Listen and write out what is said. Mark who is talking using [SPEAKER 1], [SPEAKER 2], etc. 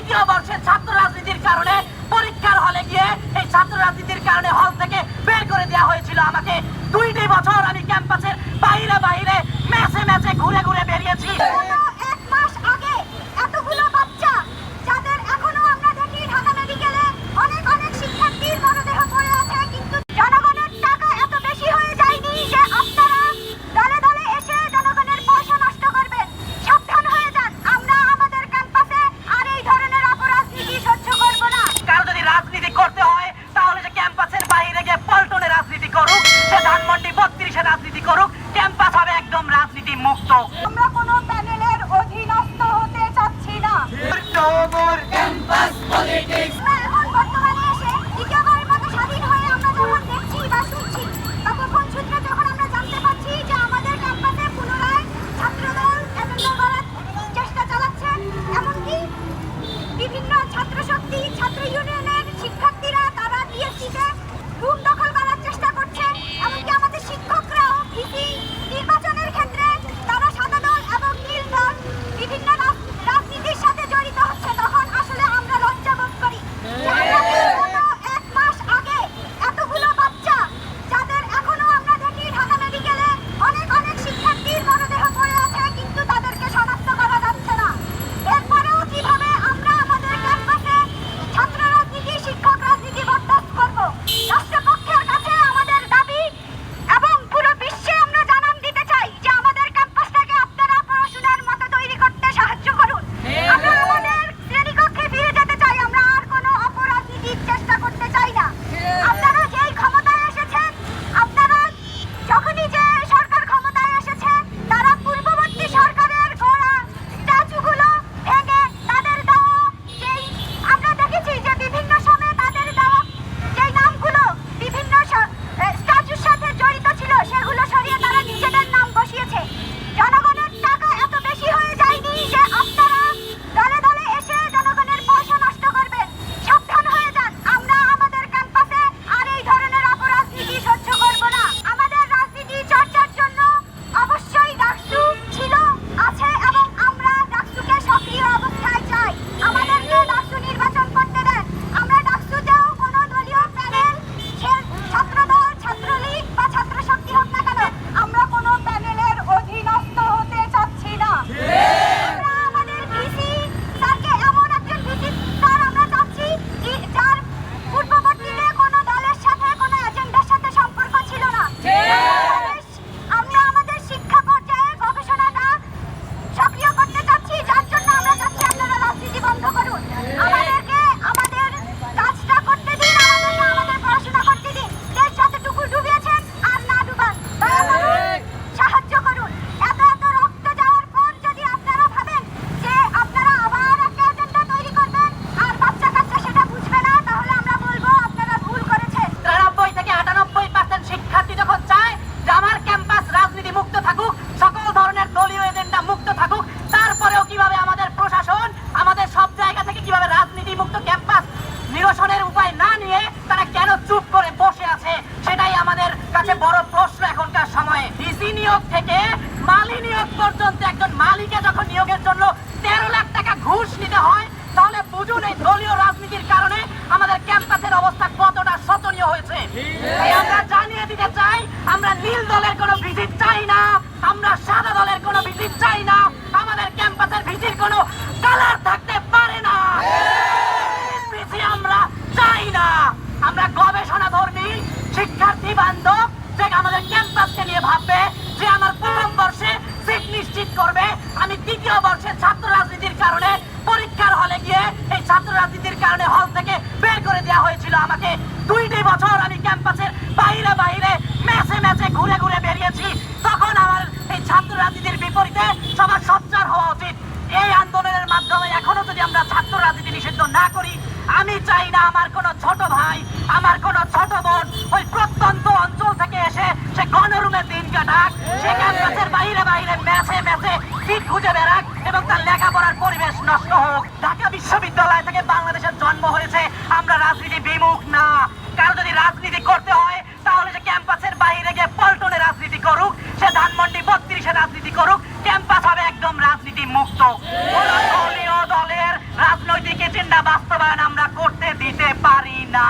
[SPEAKER 1] দ্বিতীয় বর্ষের ছাত্র রাজনীতির কারণে পরীক্ষার হলে গিয়ে এই ছাত্র রাজনীতির কারণে হল থেকে বের করে দেওয়া হয়েছিল আমাকে। 2টি বছর আমি ক্যাম্পাসের বাইরে বাইরে ম্যাচে ম্যাচে ঘুরে ঘুরে বেরিয়েছি।
[SPEAKER 2] এক মাস আগে এতগুলো বাচ্চা যাদের এখনো আমরা দেখি ঢাকা মেডিকেলে অনেক অনেক শিক্ষার্থীর মরদেহ পড়ে আছে, কিন্তু জনগণের টাকা এত বেশি হয়ে যায়নি যে আপনারা দলে দলে এসে জনগণের পয়সা নষ্ট করবেন। সাবধান হয়ে যান, আমরা আমাদের ক্যাম্পাসে আর এই ধরনের অপরাজনীতি সহ্য করব না।
[SPEAKER 1] কারো যদি রাজনীতি করতে হয় তাহলে যে ক্যাম্পাসের বাইরে গিয়ে পল্টনে রাজনীতি করুক, সে ধানমন্ডি 32-এ রাজনীতি করুক, ক্যাম্পাস হবে একদম রাজনীতি মুক্ত।
[SPEAKER 2] আমরা কোনো প্যানেলের অধীনস্থ হতে চাচ্ছি না।
[SPEAKER 1] ক্যাম্পাস পলিটিক্স
[SPEAKER 2] এখন বর্তমানে এসে দ্বিতীয়বারের মতো স্বাধীন হয়ে আমরা যখন দেখছি বা শুনছি, তখন কোন সূত্রে যখন আমরা জানতে পারছি যে আমাদের ক্যাম্পাসে পুনরায় ছাত্রদল এজেন্ডা করার চেষ্টা চালাচ্ছে, এমনকি বিভিন্ন ছাত্রশক্তি ছাত্র ইউনিয়নের শিক্ষার্থীরা তারা ডিএসসিতে রুম দখল করার চেষ্টা করছে, এমনকি আমাদের শিক্ষকরাও ভিসি নির্বাচনের ক্ষেত্রে তারা সাদা দল এবং নীল দল বিভিন্ন রাজনীতির সাথে জড়িত হচ্ছে। তখন আসলে আমরা লজ্জা বোধ করি যে আমরা গত এক মাস আগে এতগুলো বাচ্চা যাদের এখনো আমরা দেখি ঢাকা মেডিকেলে অনেক অনেক শিক্ষার্থীর মরদেহ পড়ে আছে, কিন্তু তাদেরকে শনাক্ত করা যাচ্ছে না। এরপরেও কিভাবে আমরা আমাদের ক্যাম্পাসে ছাত্র রাজনীতি শিক্ষক রাজনীতি বরদাস্ত করবো? রাষ্ট্রপক্ষের কাছে আমাদের দাবি এবং পুরো বিশ্বে আমরা জানান দিতে চাই যে আমাদের ক্যাম্পাসটাকে আপনারা পড়াশোনার মতো তৈরি করতে সাহায্য করুন। আমরা আমাদের শ্রেণীকক্ষে ফিরে যেতে চাই, আমরা আর কোনো অপরাজনীতির চেষ্টা করতে চাই না। আপনারা যেই ক্ষমতায় এসেছেন, আপনারা যখনই যে সরকার ক্ষমতায় এসেছে, তারা পূর্ববর্তী সরকারের গড়া স্ট্যাচুগুলো ভেঙে তাদের দেওয়া যেই আমরা দেখেছি যে বিভিন্ন সময়ে তাদের দেওয়া যেই নামগুলো বিভিন্ন স্ট্যাচুর সাথে জড়িত ছিল, সেগুলো সরিয়ে তারা নিজেদের নাম বসিয়েছে। জনগণের টাকা এত বেশি হয়ে যায়নি যে আপনারা দলে দলে এসে জনগণের পয়সা নষ্ট করবেন। সাবধান হয়ে যান, আমরা আমাদের ক্যাম্পাসে আর এই ধরনের অপরাজনীতি সহ্য করব না। আমাদের রাজনীতি চর্চার জন্য অবশ্যই ডাকসু ছিল, আছে এবং আমরা ডাকসুকে সক্রিয় অবস্থায় চাই। আমাদেরকে ডাকসু নির্বাচন করতে দেন। আমরা ডাকসুতেও কোনো দলীয় প্যানেল, সে ছাত্রদল ছাত্রলীগ বা ছাত্রশক্তি হোক না কেন, আমরা কোনো প্যানেলের অধীনস্থ হতে চাচ্ছি না। আমরা আমাদের ভিসি স্যারকে এমন একজন ভিসি স্যার আমরা চাচ্ছি যার পূর্ববর্তীতে কোনো দলের সাথে কোনো এজেন্ডার সাথে সম্পর্ক ছিল না। আমরা আমাদের শিক্ষা পর্যায়ে গবেষণাটা সক্রিয় করতে চাচ্ছি, যার জন্য আমরা চাচ্ছি আপনারা রাজনীতি বন্ধ করুন। আমাদেরকে আমাদের কাজটা করতে দিন, আমাদেরকে আমাদের পড়াশোনা করতে দিন। দেশ যতটুকু ডুবিয়েছেন আর না ডুবান, দয়া করুন, সাহায্য করুন। এত এত রক্ত যাওয়ার পর যদি আপনারা ভাবেন যে আপনারা আবার একটা এজেন্ডা তৈরি করবেন আর বাচ্চা কাচ্চা সেটা বুঝবে না, তাহলে আমরা বলবো আপনারা ভুল করেছেন।
[SPEAKER 1] 93 থেকে 98% শিক্ষার্থী যখন চায় যে আমার ক্যাম্পাস রাজনীতি মুক্ত থাকুক, সকল ধরনের দলীয় এজেন্ডা মুক্ত থাকুক, তারপরেও কিভাবে আমাদের প্রশাসন আমাদের সব জায়গা থেকে কিভাবে রাজনীতি মুক্ত ক্যাম্পাস নিরসনের উপায় না নিয়ে তারা কেন চুপ করে বসে আছে, সেটাই আমাদের কাছে বড় প্রশ্ন এখনকার সময়ে। ডিসি নিয়োগ থেকে মালি নিয়োগ পর্যন্ত একজন মালিকে যখন নিয়োগের জন্য 13 লাখ টাকা ঘুষ নিতে হয়, তাহলে বুঝুন এই দলীয় রাজনীতির কারণে আমাদের ক্যাম্পাসের অবস্থা কতটা শোচনীয় হয়েছে। তাই আমরা জানিয়ে দিতে চাই, আমরা নীল দলের কোনো ভিজিট চাই না, আমরা সাদা দলের কোনো ভিজিট চাই না, আমাদের ক্যাম্পাসের ভিজিট কোনো কালার থাকতে পারে না। ভিসি আমরা চাই না। আমরা গবেষণা ধর্মী শিক্ষার্থী বান্ধব, যে আমাদের ক্যাম্পাসকে নিয়ে ভাববে, যে আমার প্রথম বর্ষে সিট নিশ্চিত করবে। আমি দ্বিতীয় বর্ষের ছাত্র রাজনীতির কারণে পরীক্ষার হলে গিয়ে এই ছাত্র রাজনীতির কারণে হল থেকে বের করে দেওয়া হয়েছিল আমাকে। 2টি বছর আমি ক্যাম্পাসের বাইরে বাইরে ম্যাচে ম্যাচে ঘুরে ঘুরে বেরিয়েছি। তখন আমার এই ছাত্র রাজনীতির বিপরীতে সবার সোচ্চার হওয়া উচিত। এই আন্দোলনের মাধ্যমে এখনো যদি আমরা ছাত্র রাজনীতি নিষিদ্ধ না করি, আমি চাই না আমার কোনো ছোট ভাই, আমার কোনো ছোট বোন ওই প্রত্যন্ত অঞ্চল থেকে এসে সে গণরুমে দিন কাটাক, সে ক্যাম্পাসের বাইরে বাইরে ম্যাচে ম্যাচে সিট খুঁজে বেড়াক এবং তার লেখাপড়ার পরিবেশ নষ্ট হোক। ঢাকা বিশ্ববিদ্যালয় থেকে বাংলাদেশের জন্ম হয়েছে, আমরা রাজনীতি বিমুখ না। কারো যদি রাজনীতি করতে হয় তাহলে সে ক্যাম্পাসের বাইরে গিয়ে পল্টনে রাজনীতি করুক, সে ধানমন্ডি 32-এ রাজনীতি করুক, ক্যাম্পাস হবে একদম রাজনীতি মুক্ত। দলীয় দলের রাজনৈতিক এজেন্ডা বাস্তবায়ন আমরা করতে দিতে পারি না।